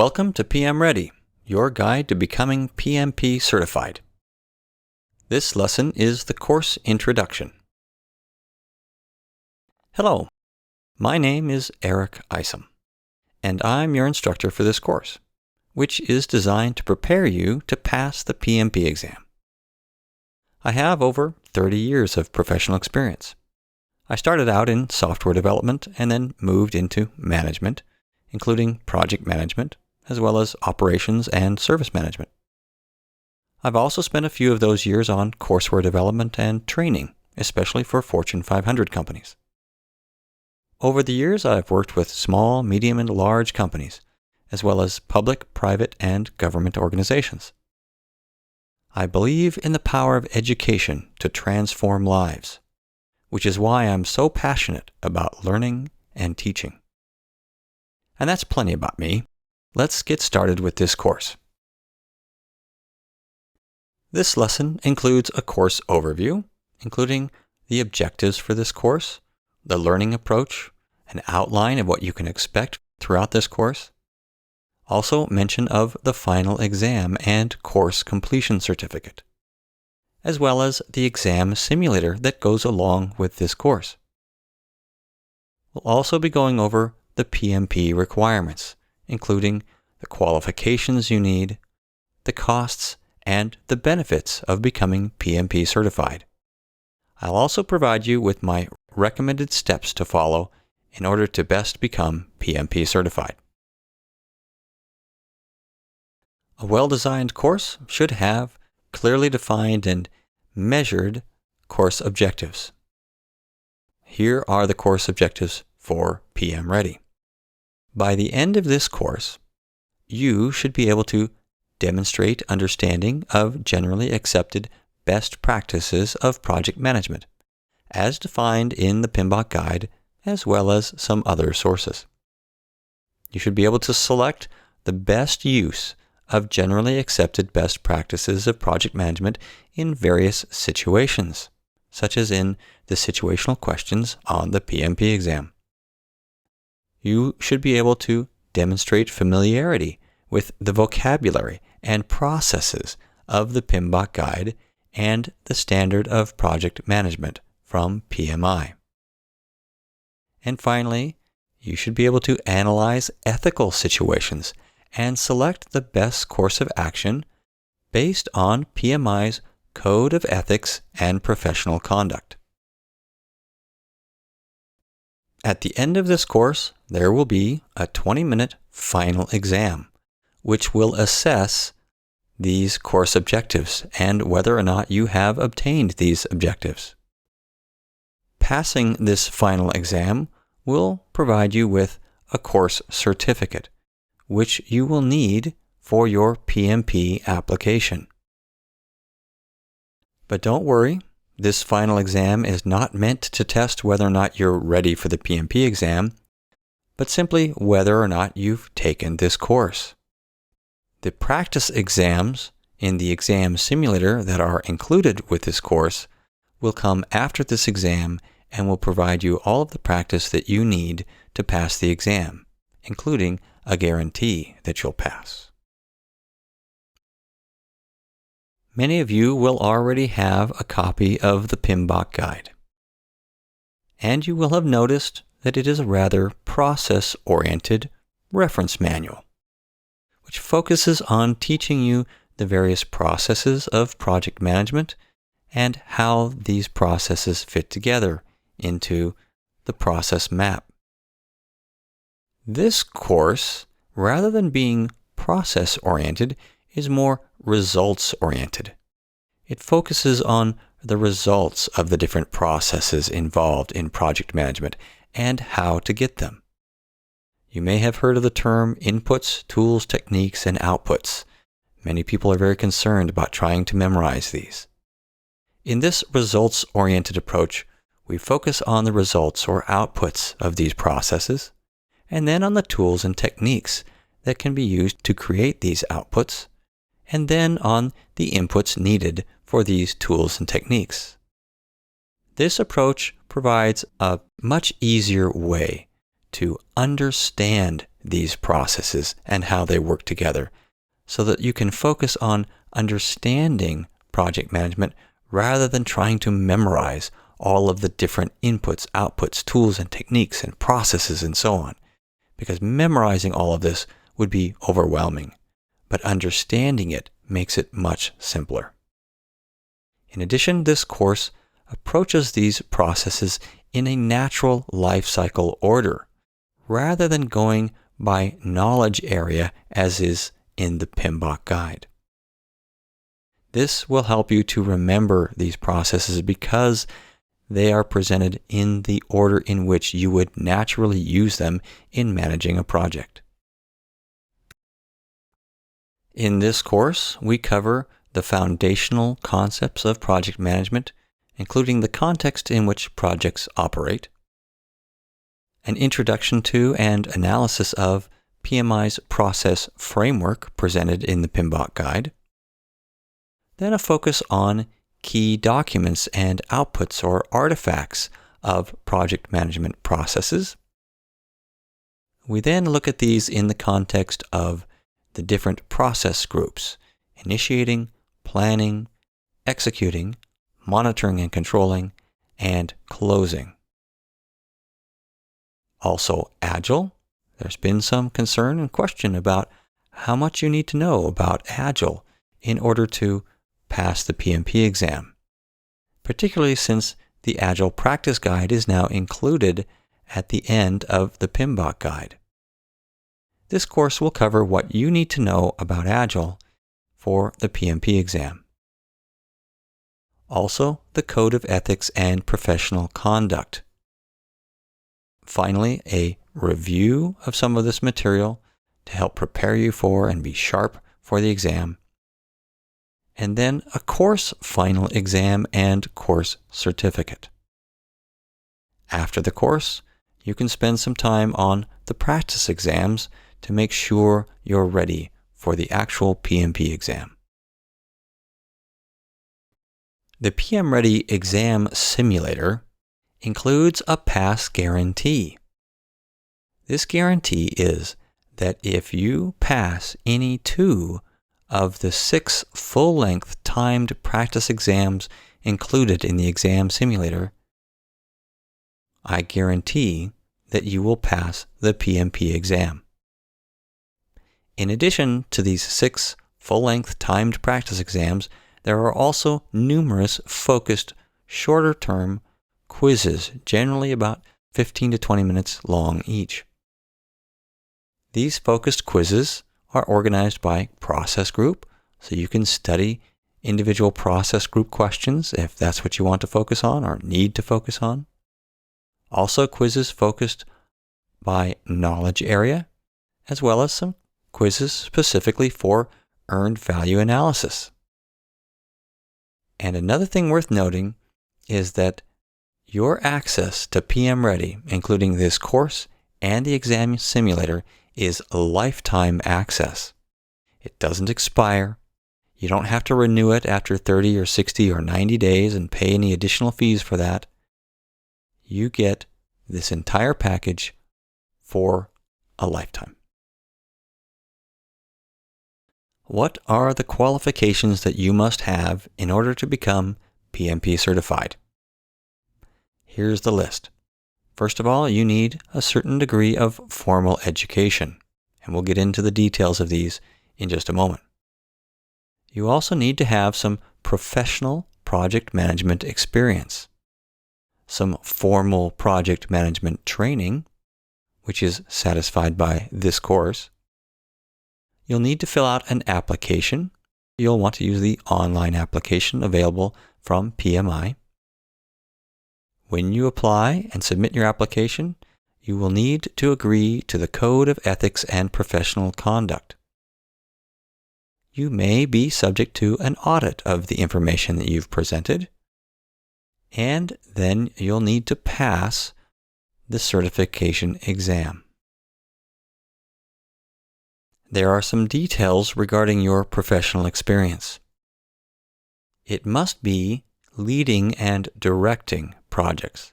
Welcome to PM Ready, your guide to becoming PMP certified. This lesson is the course introduction. Hello, my name is Eric Isom, and I'm your instructor for this course, which is designed to prepare you to pass the PMP exam. I have over 30 years of professional experience. I started out in software development and then moved into management, including project management, as well as operations and service management. I've also spent a few of those years on courseware development and training, especially for Fortune 500 companies. Over the years, I've worked with small, medium, and large companies, as well as public, private, and government organizations. I believe in the power of education to transform lives, which is why I'm so passionate about learning and teaching. And that's plenty about me. Let's get started with this course. This lesson includes a course overview, including the objectives for this course, the learning approach, an outline of what you can expect throughout this course, also mention of the final exam and course completion certificate, as well as the exam simulator that goes along with this course. We'll also be going over the PMP requirements, including the qualifications you need, the costs, and the benefits of becoming PMP certified. I'll also provide you with my recommended steps to follow in order to best become PMP certified. A well-designed course should have clearly defined and measured course objectives. Here are the course objectives for PM Ready. By the end of this course, you should be able to demonstrate understanding of generally accepted best practices of project management, as defined in the PMBOK guide, as well as some other sources. You should be able to select the best use of generally accepted best practices of project management in various situations, such as in the situational questions on the PMP exam. You should be able to demonstrate familiarity with the vocabulary and processes of the PMBOK guide and the standard of project management from PMI. And finally, you should be able to analyze ethical situations and select the best course of action based on PMI's Code of Ethics and Professional Conduct. At the end of this course, there will be a 20-minute final exam, which will assess these course objectives and whether or not you have obtained these objectives. Passing this final exam will provide you with a course certificate, which you will need for your PMP application. But don't worry, this final exam is not meant to test whether or not you're ready for the PMP exam, but simply whether or not you've taken this course. The practice exams in the exam simulator that are included with this course will come after this exam and will provide you all of the practice that you need to pass the exam, including a guarantee that you'll pass. Many of you will already have a copy of the PMBOK guide, and you will have noticed that it is a rather process-oriented reference manual, which focuses on teaching you the various processes of project management and how these processes fit together into the process map. This course, rather than being process-oriented, is more results-oriented. It focuses on the results of the different processes involved in project management and how to get them. You may have heard of the term inputs, tools, techniques, and outputs. Many people are very concerned about trying to memorize these. In this results-oriented approach, we focus on the results or outputs of these processes, and then on the tools and techniques that can be used to create these outputs, and then on the inputs needed for these tools and techniques. This approach provides a much easier way to understand these processes and how they work together so that you can focus on understanding project management rather than trying to memorize all of the different inputs, outputs, tools, and techniques and processes and so on. Because memorizing all of this would be overwhelming, but understanding it makes it much simpler. In addition, this course approaches these processes in a natural life cycle order, rather than going by knowledge area as is in the PMBOK guide. This will help you to remember these processes because they are presented in the order in which you would naturally use them in managing a project. In this course, we cover the foundational concepts of project management, including the context in which projects operate, an introduction to and analysis of PMI's process framework presented in the PMBOK guide, then a focus on key documents and outputs or artifacts of project management processes. We then look at these in the context of the different process groups: initiating, planning, executing, monitoring and controlling, and closing. Also, Agile. There's been some concern and question about how much you need to know about Agile in order to pass the PMP exam, particularly since the Agile Practice Guide is now included at the end of the PMBOK guide. This course will cover what you need to know about Agile for the PMP exam. Also, the Code of Ethics and Professional Conduct. Finally, a review of some of this material to help prepare you for and be sharp for the exam. And then a course final exam and course certificate. After the course, you can spend some time on the practice exams to make sure you're ready for the actual PMP exam. The PM Ready exam simulator includes a pass guarantee. This guarantee is that if you pass any 2 of the 6 full-length timed practice exams included in the exam simulator, I guarantee that you will pass the PMP exam. In addition to these 6 full-length timed practice exams, there are also numerous focused, shorter-term quizzes, generally about 15 to 20 minutes long each. These focused quizzes are organized by process group, so you can study individual process group questions if that's what you want to focus on or need to focus on. Also, quizzes focused by knowledge area, as well as some quizzes specifically for earned value analysis. And another thing worth noting is that your access to PM Ready, including this course and the exam simulator, is lifetime access. It doesn't expire. You don't have to renew it after 30 or 60 or 90 days and pay any additional fees for that. You get this entire package for a lifetime. What are the qualifications that you must have in order to become PMP certified? Here's the list. First of all, you need a certain degree of formal education, and we'll get into the details of these in just a moment. You also need to have some professional project management experience, some formal project management training, which is satisfied by this course. You'll need to fill out an application. You'll want to use the online application available from PMI. When you apply and submit your application, you will need to agree to the Code of Ethics and Professional Conduct. You may be subject to an audit of the information that you've presented, and then you'll need to pass the certification exam. There are some details regarding your professional experience. It must be leading and directing projects.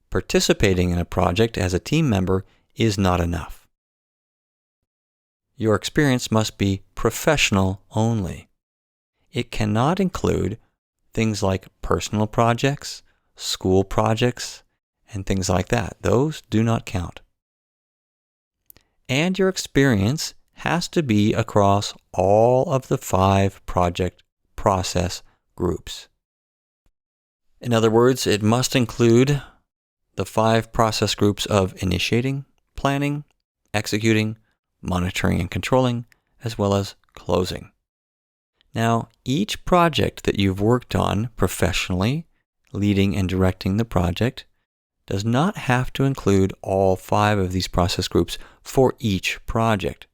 Participating in a project as a team member is not enough. Your experience must be professional only. It cannot include things like personal projects, school projects, and things like that. Those do not count. And your experience has to be across all of the 5 project process groups. In other words, it must include the 5 process groups of initiating, planning, executing, monitoring and controlling, as well as closing. Now, each project that you've worked on professionally, leading and directing the project, does not have to include all 5 of these process groups for each project.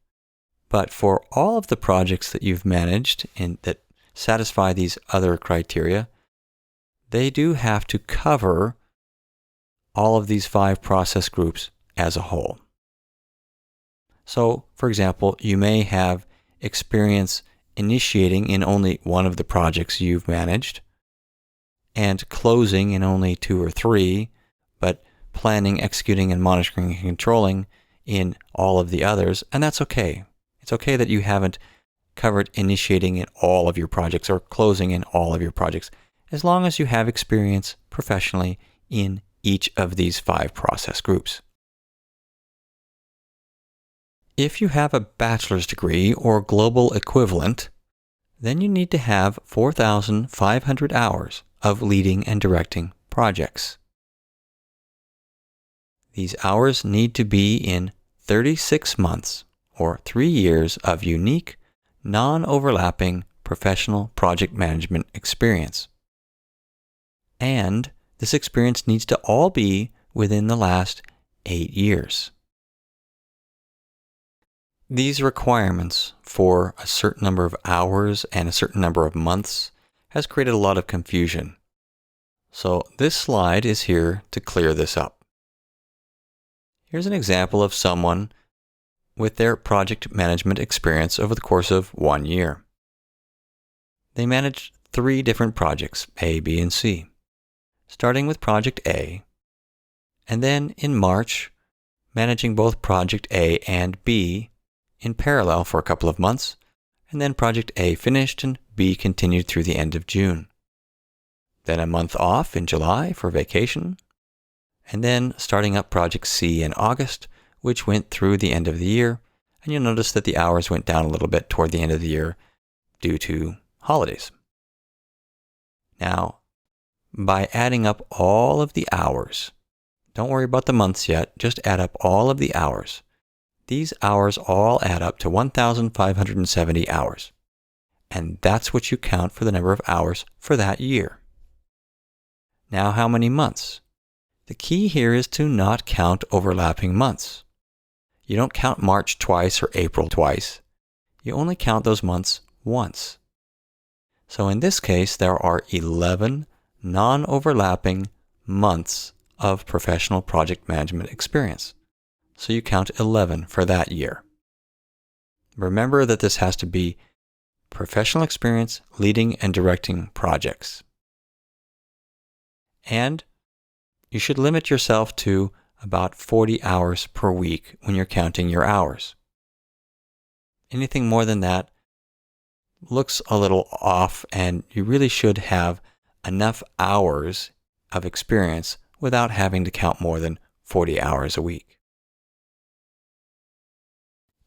But for all of the projects that you've managed and that satisfy these other criteria, they do have to cover all of these 5 process groups as a whole. So, for example, you may have experience initiating in only one of the projects you've managed, and closing in only 2 or 3, but planning, executing, and monitoring and controlling in all of the others, and that's okay. It's okay that you haven't covered initiating in all of your projects or closing in all of your projects, as long as you have experience professionally in each of these 5 process groups. If you have a bachelor's degree or global equivalent, then you need to have 4,500 hours of leading and directing projects. These hours need to be in 36 months or 3 years of unique, non-overlapping professional project management experience. And this experience needs to all be within the last 8 years. These requirements for a certain number of hours and a certain number of months has created a lot of confusion. So this slide is here to clear this up. Here's an example of someone with their project management experience over the course of 1 year. They managed 3 different projects, A, B, and C, starting with Project A, and then in March, managing both Project A and B in parallel for a couple of months, and then Project A finished and B continued through the end of June. Then a month off in July for vacation, and then starting up Project C in August, which went through the end of the year, and you'll notice that the hours went down a little bit toward the end of the year due to holidays. Now, by adding up all of the hours, don't worry about the months yet, just add up all of the hours. These hours all add up to 1,570 hours, and that's what you count for the number of hours for that year. Now, how many months? The key here is to not count overlapping months. You don't count March twice or April twice. You only count those months once. So in this case, there are 11 non-overlapping months of professional project management experience. So you count 11 for that year. Remember that this has to be professional experience leading and directing projects. And you should limit yourself to about 40 hours per week when you're counting your hours. Anything more than that looks a little off, and you really should have enough hours of experience without having to count more than 40 hours a week.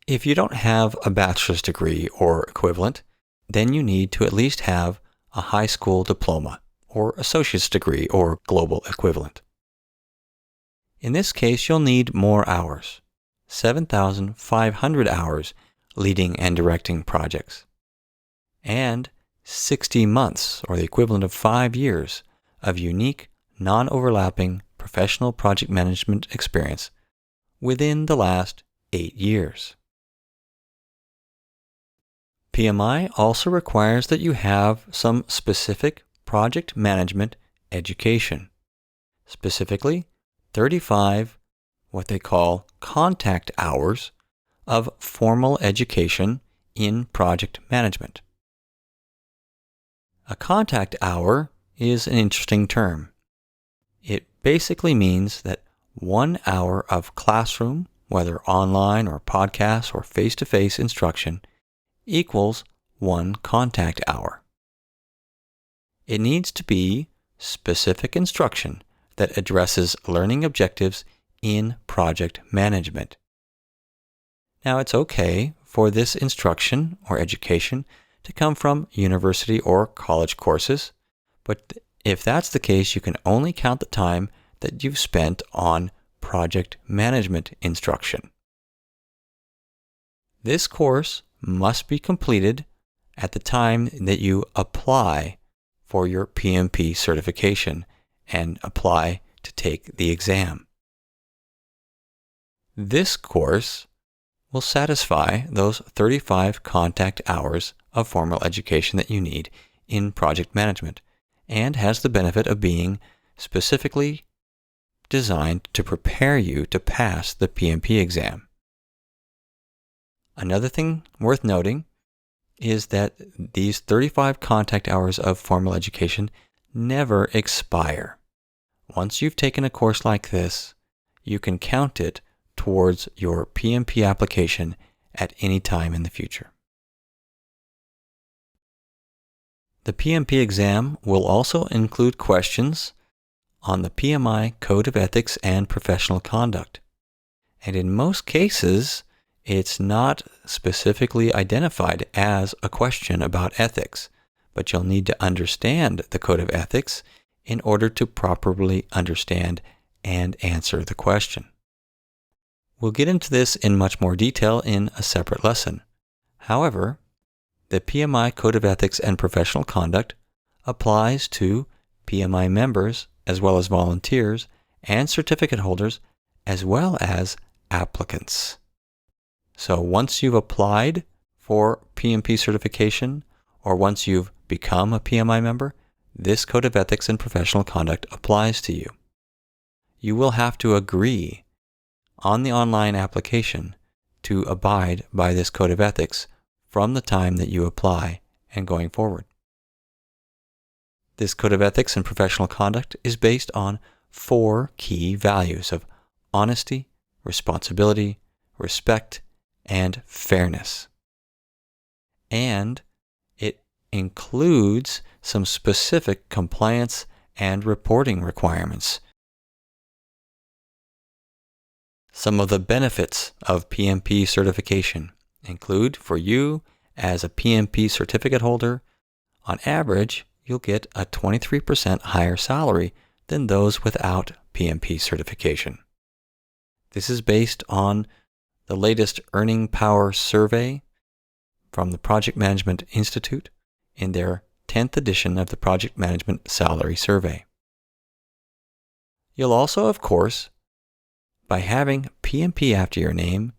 If you don't have a bachelor's degree or equivalent, then you need to at least have a high school diploma or associate's degree or global equivalent. In this case, you'll need more hours, 7,500 hours leading and directing projects, and 60 months, or the equivalent of 5 years, of unique, non-overlapping professional project management experience within the last 8 years. PMI also requires that you have some specific project management education, specifically 35 what they call contact hours of formal education in project management. A contact hour is an interesting term. It basically means that 1 hour of classroom whether online or podcast or face-to-face instruction, equals 1 contact hour. It needs to be specific instruction that addresses learning objectives in project management. Now, it's okay for this instruction or education to come from university or college courses, but if that's the case, you can only count the time that you've spent on project management instruction. This course must be completed at the time that you apply for your PMP certification and apply to take the exam. This course will satisfy those 35 contact hours of formal education that you need in project management and has the benefit of being specifically designed to prepare you to pass the PMP exam. Another thing worth noting is that these 35 contact hours of formal education never expire. Once you've taken a course like this, you can count it towards your PMP application at any time in the future. The PMP exam will also include questions on the PMI Code of Ethics and Professional Conduct. And in most cases, it's not specifically identified as a question about ethics, but you'll need to understand the Code of Ethics in order to properly understand and answer the question. We'll get into this in much more detail in a separate lesson. However, the PMI Code of Ethics and Professional Conduct applies to PMI members as well as volunteers and certificate holders as well as applicants. So once you've applied for PMP certification or once you've become a PMI member, this Code of Ethics and Professional Conduct applies to you. You will have to agree on the online application to abide by this Code of Ethics from the time that you apply and going forward. This Code of Ethics and Professional Conduct is based on 4 key values of honesty, responsibility, respect, and fairness. And it includes some specific compliance and reporting requirements. Some of the benefits of PMP certification include for you as a PMP certificate holder, on average, you'll get a 23% higher salary than those without PMP certification. This is based on the latest Earning Power survey from the Project Management Institute in their 10th edition of the Project Management Salary Survey. You'll also, of course, by having PMP after your name,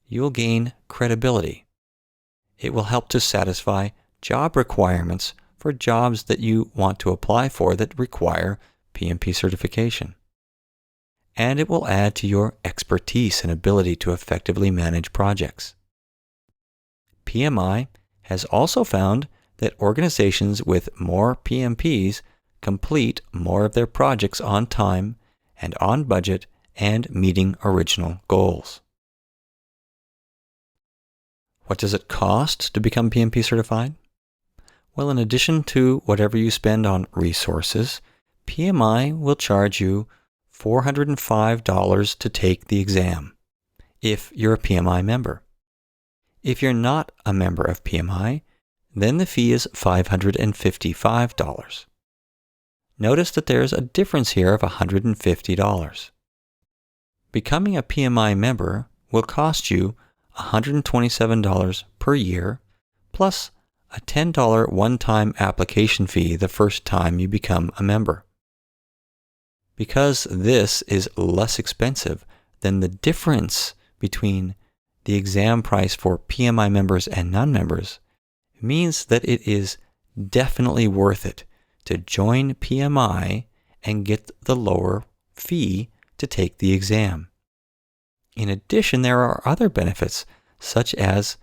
you'll gain credibility. It will help to satisfy job requirements for jobs that you want to apply for that require PMP certification. And it will add to your expertise and ability to effectively manage projects. PMI has also found that organizations with more PMPs complete more of their projects on time and on budget and meeting original goals. What does it cost to become PMP certified? Well, in addition to whatever you spend on resources, PMI will charge you $405 to take the exam if you're a PMI member. If you're not a member of PMI, then the fee is $555. Notice that there's a difference here of $150. Becoming a PMI member will cost you $127 per year, plus a $10 one-time application fee the first time you become a member. Because this is less expensive than the difference between the exam price for PMI members and non-members, means that it is definitely worth it to join PMI and get the lower fee to take the exam. In addition, there are other benefits, such as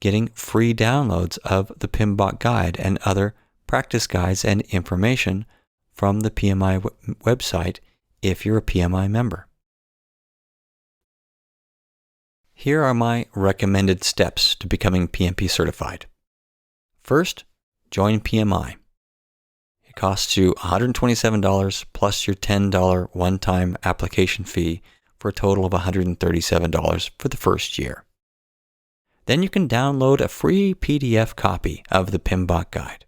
getting free downloads of the PMBOK guide and other practice guides and information from the PMI website if you're a PMI member. Here are my recommended steps to becoming PMP certified. First, join PMI. It costs you $127 plus your $10 one-time application fee for a total of $137 for the first year. Then you can download a free PDF copy of the PMBOK guide.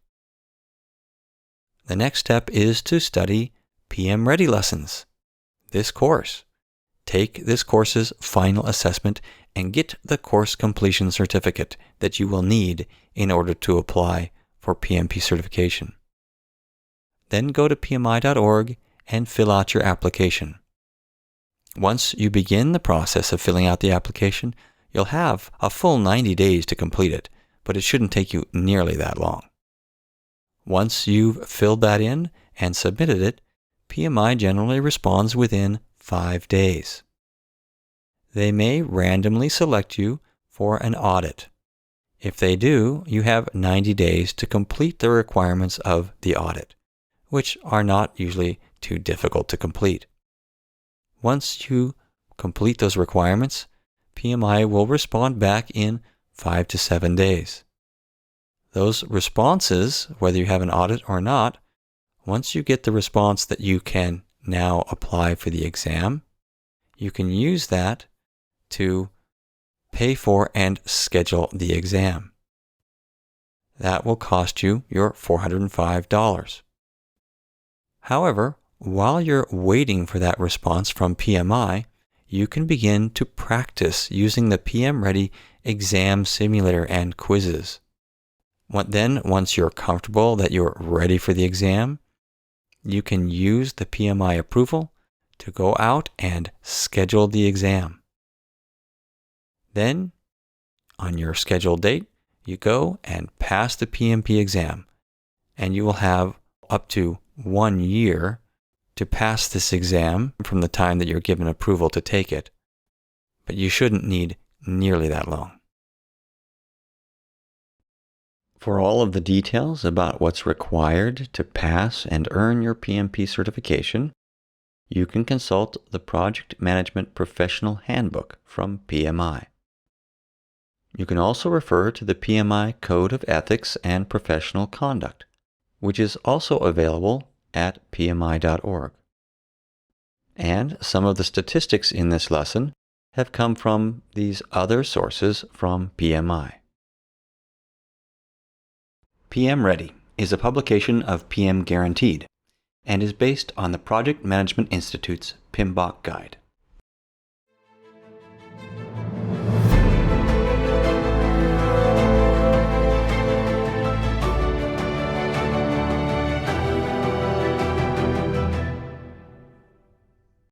The next step is to study PM Ready lessons. This course. Take this course's final assessment and get the course completion certificate that you will need in order to apply for PMP certification. Then go to PMI.org and fill out your application. Once you begin the process of filling out the application, you'll have a full 90 days to complete it, but it shouldn't take you nearly that long. Once you've filled that in and submitted it, PMI generally responds within 5 days. They may randomly select you for an audit. If they do, you have 90 days to complete the requirements of the audit, which are not usually too difficult to complete. Once you complete those requirements, PMI will respond back in 5 to 7 days. Those responses, whether you have an audit or not, once you get the response that you can now apply for the exam, you can use that to pay for and schedule the exam. That will cost you your $405. However, while you're waiting for that response from PMI, you can begin to practice using the PM Ready exam simulator and quizzes. Then, once you're comfortable that you're ready for the exam, you can use the PMI approval to go out and schedule the exam. Then, on your scheduled date, you go and pass the PMP exam, and you will have up to 1 year to pass this exam from the time that you're given approval to take it, but you shouldn't need nearly that long. For all of the details about what's required to pass and earn your PMP certification, you can consult the Project Management Professional Handbook from PMI. You can also refer to the PMI Code of Ethics and Professional Conduct, which is also available at PMI.org. And some of the statistics in this lesson have come from these other sources from PMI. PM Ready is a publication of PM Guaranteed and is based on the Project Management Institute's PMBOK guide.